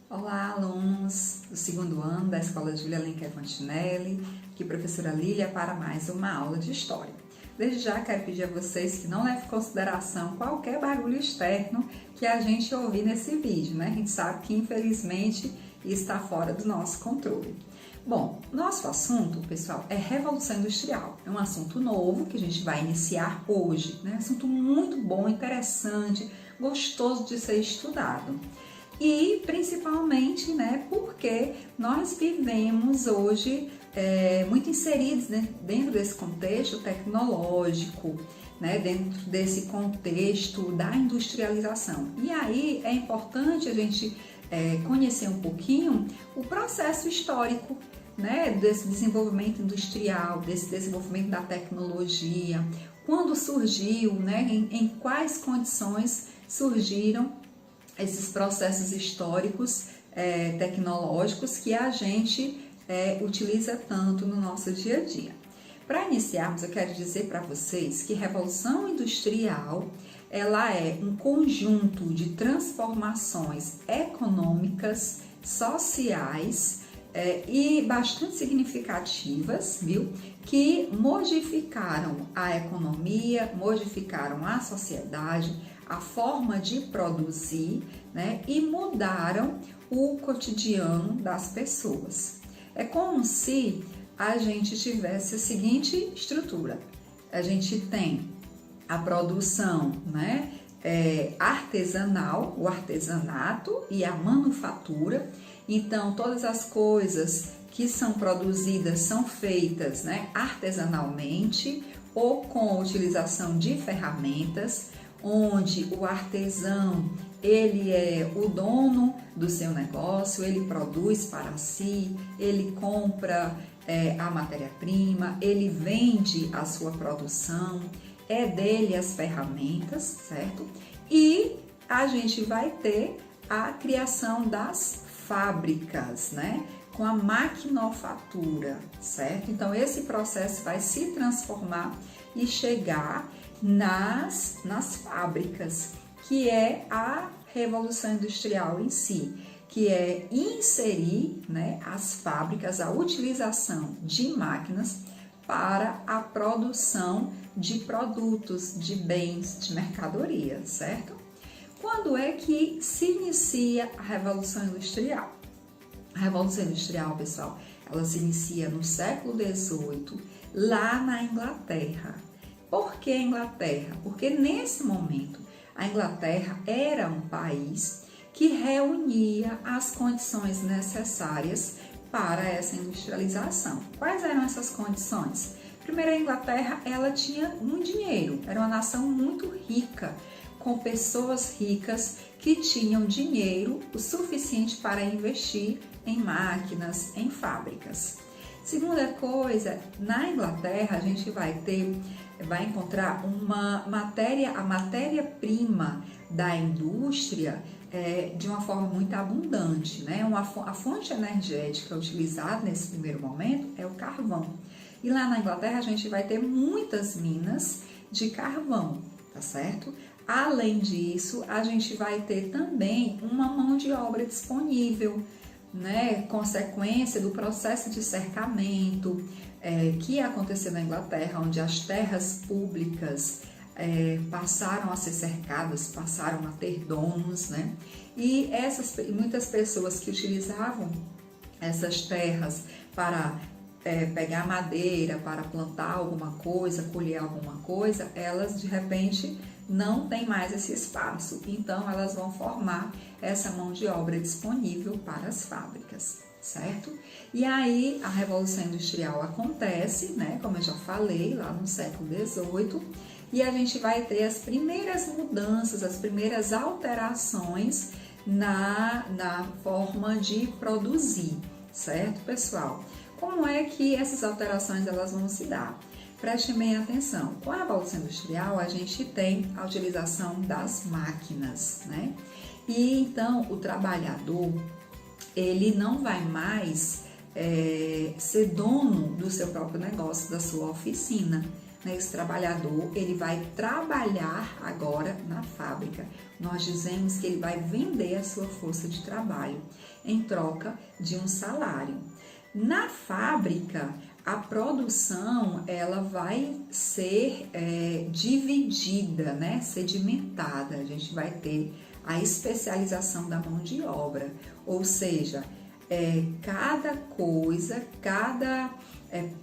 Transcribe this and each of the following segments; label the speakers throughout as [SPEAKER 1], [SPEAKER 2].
[SPEAKER 1] Olá, alunos do segundo ano da Escola Júlia Alencar Fantinelli, aqui professora Lília para mais uma aula de História. Desde já quero pedir a vocês que não levem em consideração qualquer barulho externo que a gente ouvir nesse vídeo, né? A gente sabe que infelizmente está fora do nosso controle. Bom, nosso assunto, pessoal, é Revolução Industrial. É um assunto novo que a gente vai iniciar hoje, né? Assunto muito bom, interessante, gostoso de ser estudado. E principalmente, né, porque nós vivemos hoje muito inseridos, né, dentro desse contexto tecnológico, né, dentro desse contexto da industrialização. E aí é importante a gente conhecer um pouquinho o processo histórico, né, desse desenvolvimento industrial, desse desenvolvimento da tecnologia, quando surgiu, né, em quais condições surgiram esses processos históricos tecnológicos que a gente utiliza tanto no nosso dia a dia. Para iniciarmos, eu quero dizer para vocês que Revolução Industrial ela é um conjunto de transformações econômicas, sociais e bastante significativas, viu? Que modificaram a economia, modificaram a sociedade, a forma de produzir, né, e mudaram o cotidiano das pessoas. É como se a gente tivesse a seguinte estrutura: a gente tem a produção, né, artesanal, o artesanato e a manufatura. Então, todas as coisas que são produzidas são feitas, né, artesanalmente ou com a utilização de ferramentas, onde o artesão ele é o dono do seu negócio, ele produz para si, ele compra a matéria-prima, ele vende a sua produção, é dele as ferramentas, certo? E a gente vai ter a criação das fábricas, né? Com a maquinofatura, certo? Então esse processo vai se transformar e chegar nas fábricas, que é a Revolução Industrial em si, que é inserir, né, as fábricas, a utilização de máquinas para a produção de produtos, de bens, de mercadoria, certo? Quando é que se inicia a Revolução Industrial? A Revolução Industrial, pessoal, ela se inicia no século XVIII, lá na Inglaterra. Por que a Inglaterra? Porque nesse momento a Inglaterra era um país que reunia as condições necessárias para essa industrialização. Quais eram essas condições? Primeiro, a Inglaterra ela tinha muito dinheiro, era uma nação muito rica, com pessoas ricas que tinham dinheiro o suficiente para investir em máquinas, em fábricas. Segunda coisa, na Inglaterra a gente vai encontrar a matéria-prima da indústria de uma forma muito abundante, né? A fonte energética utilizada nesse primeiro momento é o carvão. E lá na Inglaterra a gente vai ter muitas minas de carvão, tá certo? Além disso, a gente vai ter também uma mão de obra disponível, né, consequência do processo de cercamento que aconteceu na Inglaterra, onde as terras públicas passaram a ser cercadas, passaram a ter donos, né? E muitas pessoas que utilizavam essas terras para pegar madeira, para plantar alguma coisa, colher alguma coisa, elas de repente não tem mais esse espaço, então elas vão formar essa mão de obra disponível para as fábricas, certo? E aí a Revolução Industrial acontece, né, como eu já falei, lá no século XVIII, e a gente vai ter as primeiras mudanças, as primeiras alterações na forma de produzir, certo, pessoal? Como é que essas alterações elas vão se dar? Prestem bem atenção, com a Revolução Industrial a gente tem a utilização das máquinas, né? E então o trabalhador, ele não vai mais ser dono do seu próprio negócio, da sua oficina, né, esse trabalhador, ele vai trabalhar agora na fábrica. Nós dizemos que ele vai vender a sua força de trabalho em troca de um salário. Na fábrica, a produção ela vai ser dividida, né, sedimentada. A gente vai ter a especialização da mão de obra, ou seja, cada coisa, cada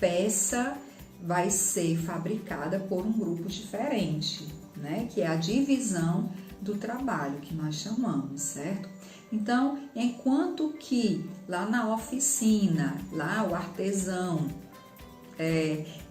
[SPEAKER 1] peça vai ser fabricada por um grupo diferente, né, que é a divisão do trabalho que nós chamamos, certo? Então, enquanto que lá na oficina, lá o artesão,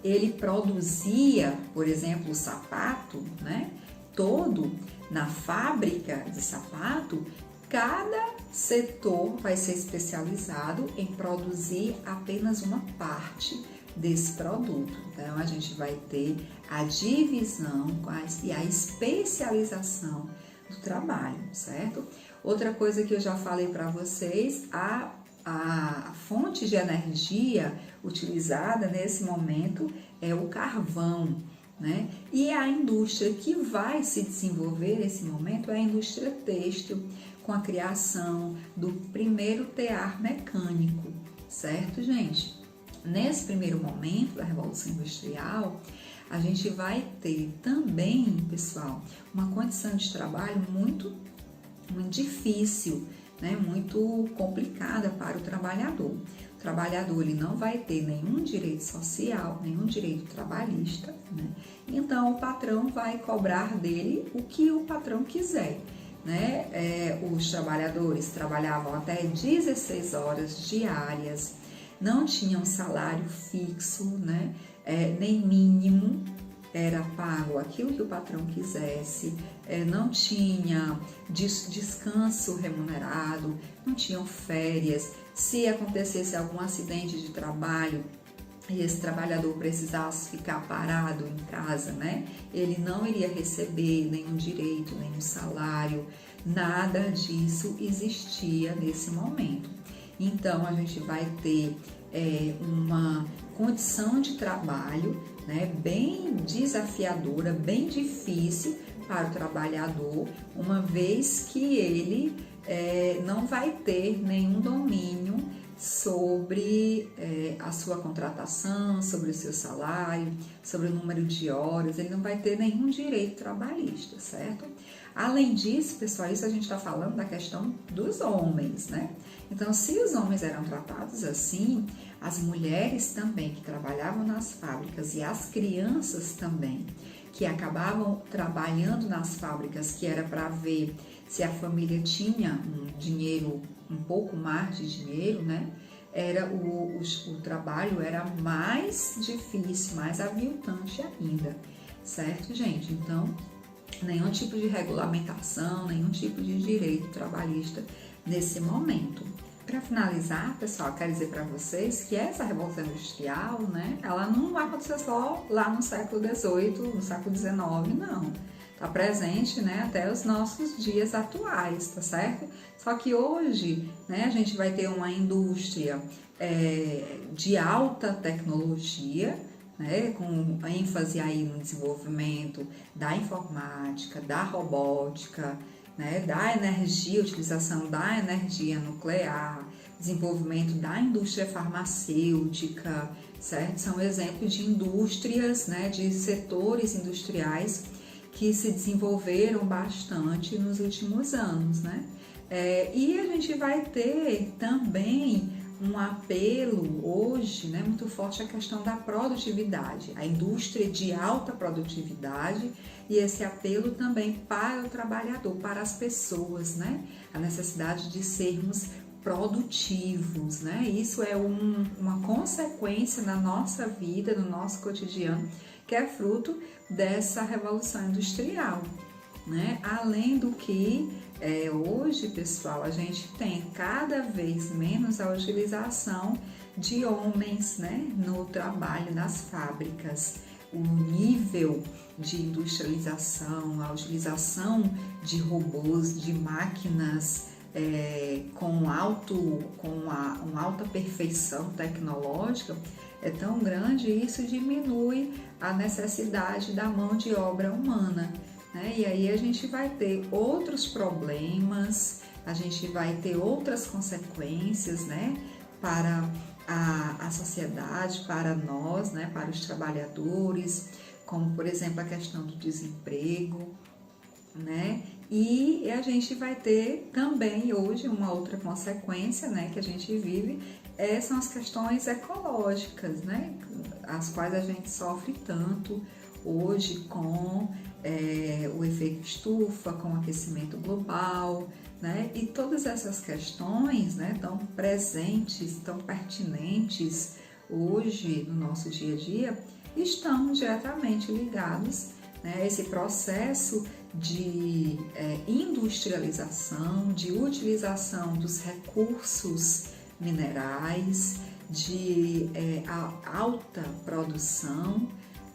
[SPEAKER 1] ele produzia, por exemplo, o sapato, né, todo na fábrica de sapato, cada setor vai ser especializado em produzir apenas uma parte desse produto. Então, a gente vai ter a divisão e a especialização do trabalho, certo? Outra coisa que eu já falei para vocês, a fonte de energia utilizada nesse momento é o carvão, né? E a indústria que vai se desenvolver nesse momento é a indústria têxtil, com a criação do primeiro tear mecânico, certo, gente? Nesse primeiro momento da Revolução Industrial, a gente vai ter também, pessoal, uma condição de trabalho muito difícil, né? Muito complicada para o trabalhador. O trabalhador ele não vai ter nenhum direito social, nenhum direito trabalhista, né? Então o patrão vai cobrar dele o que o patrão quiser, né? Os trabalhadores trabalhavam até 16 horas diárias, não tinham salário fixo, né? Nem mínimo, era pago aquilo que o patrão quisesse, não tinha descanso remunerado, não tinham férias. Se acontecesse algum acidente de trabalho e esse trabalhador precisasse ficar parado em casa, né, ele não iria receber nenhum direito, nenhum salário, nada disso existia nesse momento. Então, a gente vai ter uma condição de trabalho, né, bem desafiadora, bem difícil para o trabalhador, uma vez que ele não vai ter nenhum domínio sobre a sua contratação, sobre o seu salário, sobre o número de horas, ele não vai ter nenhum direito trabalhista, certo? Além disso, pessoal, isso a gente está falando da questão dos homens, né? Então, se os homens eram tratados assim, as mulheres também que trabalhavam nas fábricas e as crianças também, que acabavam trabalhando nas fábricas, que era para ver se a família tinha um dinheiro, um pouco mais de dinheiro, né? O trabalho era mais difícil, mais aviltante ainda, certo, gente? Então, nenhum tipo de regulamentação, nenhum tipo de direito trabalhista nesse momento. Para finalizar, pessoal, quero dizer para vocês que essa Revolução Industrial, né, ela não vai acontecer só lá no século XVIII, no século XIX, não. Está presente, né, até os nossos dias atuais, tá certo? Só que hoje, né, a gente vai ter uma indústria de alta tecnologia, né, com ênfase aí no desenvolvimento da informática, da robótica, né, da energia, utilização da energia nuclear, desenvolvimento da indústria farmacêutica, certo? São exemplos de indústrias, né, de setores industriais que se desenvolveram bastante nos últimos anos, né? E a gente vai ter também um apelo hoje, né, muito forte a questão da produtividade, a indústria de alta produtividade e esse apelo também para o trabalhador, para as pessoas, né, a necessidade de sermos produtivos, né, isso é uma consequência na nossa vida, no nosso cotidiano, que é fruto dessa revolução industrial, né, além do que hoje, pessoal, a gente tem cada vez menos a utilização de homens, né, no trabalho nas fábricas. O nível de industrialização, a utilização de robôs, de máquinas com uma alta perfeição tecnológica, é tão grande, isso diminui a necessidade da mão de obra humana, né? E aí a gente vai ter outros problemas, a gente vai ter outras consequências, né? Para a sociedade, para nós, né? Para os trabalhadores, como por exemplo a questão do desemprego, né? E a gente vai ter também hoje uma outra consequência, né, que a gente vive, são as questões ecológicas, né, as quais a gente sofre tanto hoje com o efeito estufa, com o aquecimento global, né, e todas essas questões, né, tão presentes, tão pertinentes hoje no nosso dia a dia, estão diretamente ligados, né, a esse processo de industrialização, de utilização dos recursos minerais, de alta produção,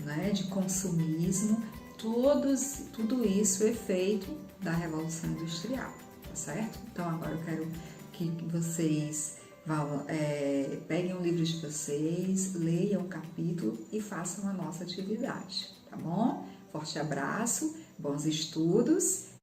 [SPEAKER 1] né, de consumismo, tudo isso é efeito da Revolução Industrial, tá certo? Então agora eu quero que vocês peguem o livro de vocês, leiam o capítulo e façam a nossa atividade, tá bom? Forte abraço, bons estudos!